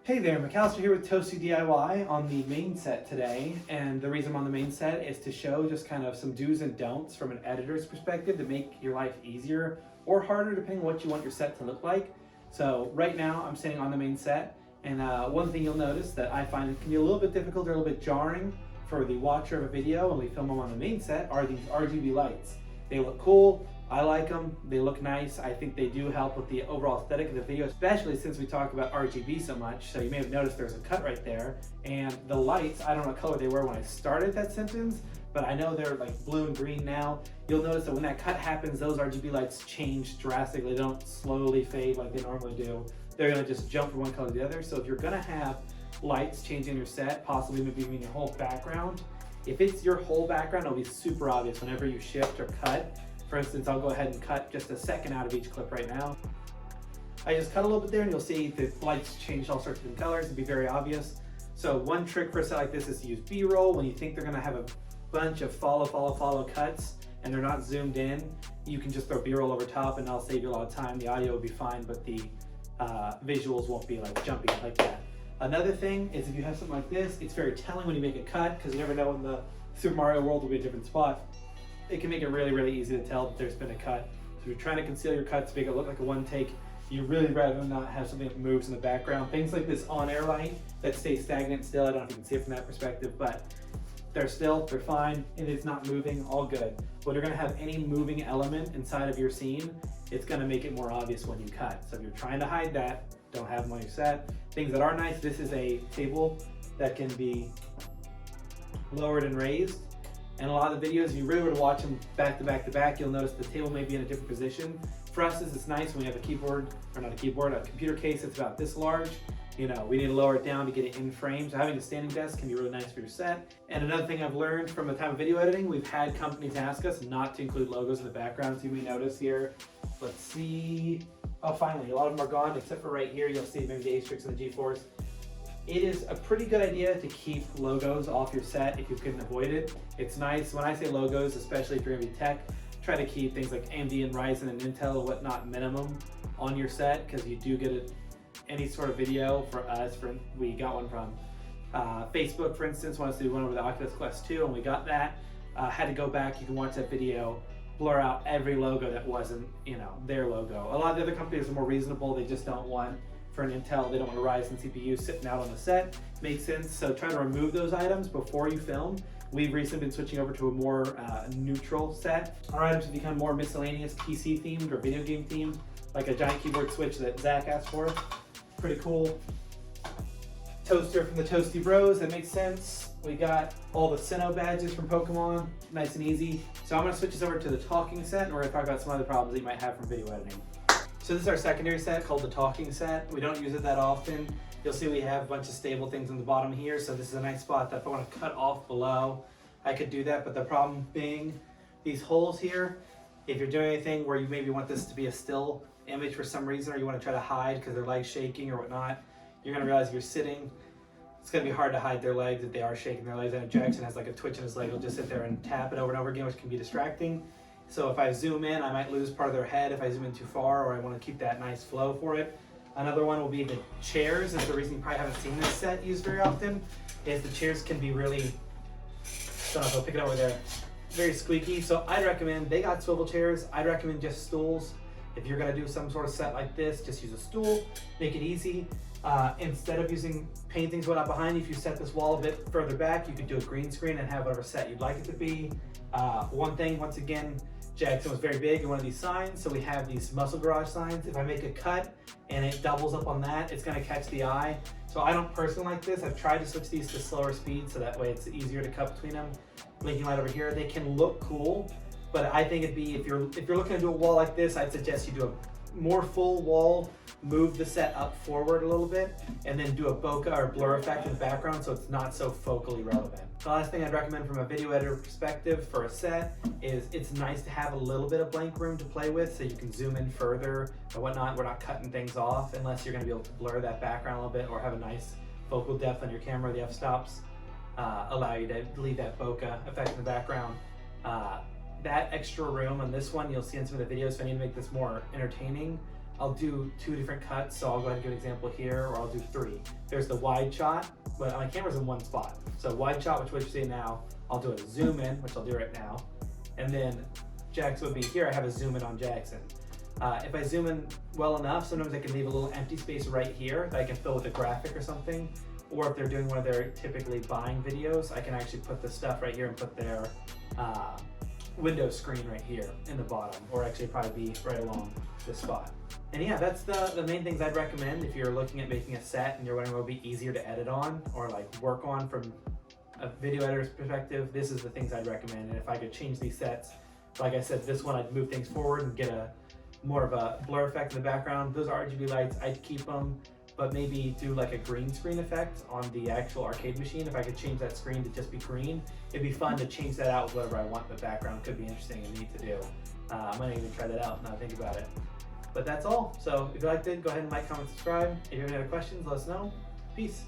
Hey there, McAllister here with Toasty DIY on the main set today, and the reason I'm on the main set is to show just kind of some do's and don'ts from an editor's perspective to make your life easier or harder depending on what you want your set to look like. So right now I'm sitting on the main set, and one thing you'll notice that I find it can be a little bit difficult or a little bit jarring for the watcher of a video when we film them on the main set are these RGB lights. They look cool. I like them, they look nice. I think they do help with the overall aesthetic of the video, especially since we talk about RGB so much. So you may have noticed there's a cut right there. And the lights, I don't know what color they were when I started that sentence, but I know they're like blue and green now. You'll notice that when that cut happens, those RGB lights change drastically. They don't slowly fade like they normally do. They're gonna just jump from one color to the other. So if you're gonna have lights changing your set, possibly maybe even your whole background, if it's your whole background, it'll be super obvious whenever you shift or cut. For instance, I'll go ahead and cut just a second out of each clip right now. I just cut a little bit there and you'll see the lights change all sorts of different colors. It'll be very obvious. So one trick for a set like this is to use B-roll. When you think they're gonna have a bunch of follow cuts and they're not zoomed in, you can just throw B-roll over top and that'll save you a lot of time. The audio will be fine, but the visuals won't be like jumping like that. Another thing is if you have something like this, it's very telling when you make a cut because you never know when the Super Mario World will be a different spot. It can make it really easy to tell that there's been a cut. So if you're trying to conceal your cuts, make it look like a one take, you really rather not have something that moves in the background. Things like this on-air light that stays stagnant still, I don't know if you can see it from that perspective, but they're fine, and it's not moving, all good. When you're gonna have any moving element inside of your scene, it's gonna make it more obvious when you cut. So if you're trying to hide that, don't have them on your set. Things that are nice, this is a table that can be lowered and raised. And a lot of the videos, if you really were to watch them back to back, you'll notice the table may be in a different position. For us, it's nice when we have a keyboard, or not a keyboard, a computer case that's about this large. You know, we need to lower it down to get it in frame. So having a standing desk can be really nice for your set. And another thing I've learned from the time of video editing, we've had companies ask us not to include logos in the background. So you may notice here, let's see. Oh, finally, a lot of them are gone, except for right here. You'll see maybe the Astrix and the G-Force. It is a pretty good idea to keep logos off your set if you can avoid it. It's nice, when I say logos, especially if you're gonna be tech, try to keep things like AMD and Ryzen and Intel and whatnot minimum on your set, because you do get any sort of video. For us, we got one from Facebook, for instance, wanted us to do one over the Oculus Quest 2, and we got that. Had to go back, you can watch that video, blur out every logo that wasn't, their logo. A lot of the other companies are more reasonable, they just don't want, for an Intel, they don't want a Ryzen CPU sitting out on the set. Makes sense, so try to remove those items before you film. We've recently been switching over to a more neutral set. Our items have become more miscellaneous, PC themed or video game themed, like a giant keyboard switch that Zach asked for. Pretty cool. Toaster from the Toasty Bros, that makes sense. We got all the Sinnoh badges from Pokemon, nice and easy. So I'm gonna switch this over to the talking set, and we're gonna talk about some other problems that you might have from video editing. So this is our secondary set called the talking set. We don't use it that often. You'll see we have a bunch of stable things on the bottom here. So this is a nice spot that if I want to cut off below, I could do that. But the problem being these holes here, if you're doing anything where you maybe want this to be a still image for some reason, or you want to try to hide because their legs shaking or whatnot, you're going to realize if you're sitting, it's going to be hard to hide their legs if they are shaking their legs. And Jackson has like a twitch in his leg. He'll just sit there and tap it over and over again, which can be distracting. So if I zoom in, I might lose part of their head if I zoom in too far, or I want to keep that nice flow for it. Another one will be the chairs. Is the reason you probably haven't seen this set used very often, is the chairs can be really, I don't know if I'll pick it over there, very squeaky. So I'd recommend, they got swivel chairs. I'd recommend just stools. If you're gonna do some sort of set like this, just use a stool, make it easy. Instead of using paintings going up behind you, if you set this wall a bit further back, you could do a green screen and have whatever set you'd like it to be. One thing, once again, Jackson was very big in one of these signs, so we have these muscle garage signs. If I make a cut and it doubles up on that, it's gonna catch the eye. So I don't personally like this. I've tried to switch these to slower speed so that way it's easier to cut between them. Blinking light over here, they can look cool, but I think it'd be, if you're looking to do a wall like this, I'd suggest you do a more full wall, move the set up forward a little bit, and then do a bokeh or blur effect in the background so it's not so focally relevant. The last thing I'd recommend from a video editor perspective for a set is it's nice to have a little bit of blank room to play with so you can zoom in further and whatnot. We're not cutting things off unless you're gonna be able to blur that background a little bit or have a nice focal depth on your camera. The f-stops allow you to leave that bokeh effect in the background. That extra room on this one, you'll see in some of the videos, if I need to make this more entertaining, I'll do 2 different cuts. So I'll go ahead and give an example here, or I'll do 3. There's the wide shot, but my camera's in one spot. So wide shot, which what you see now, I'll do a zoom in, which I'll do right now. And then Jackson would be here. I have a zoom in on Jackson. If I zoom in well enough, sometimes I can leave a little empty space right here that I can fill with a graphic or something. Or if they're doing one of their typically buying videos, I can actually put the stuff right here and put their window screen right here in the bottom, or actually probably be right along this spot. And yeah, that's the main things I'd recommend if you're looking at making a set and you're wondering what would be easier to edit on or like work on from a video editor's perspective. This is the things I'd recommend. And if I could change these sets, like I said, this one I'd move things forward and get a more of a blur effect in the background. Those RGB lights, I'd keep them, but maybe do like a green screen effect on the actual arcade machine. If I could change that screen to just be green, it'd be fun to change that out with whatever I want in the background. Could be interesting and neat to do. I might even try that out now I think about it. But that's all. So if you liked it, go ahead and like, comment, subscribe. If you have any other questions, let us know. Peace.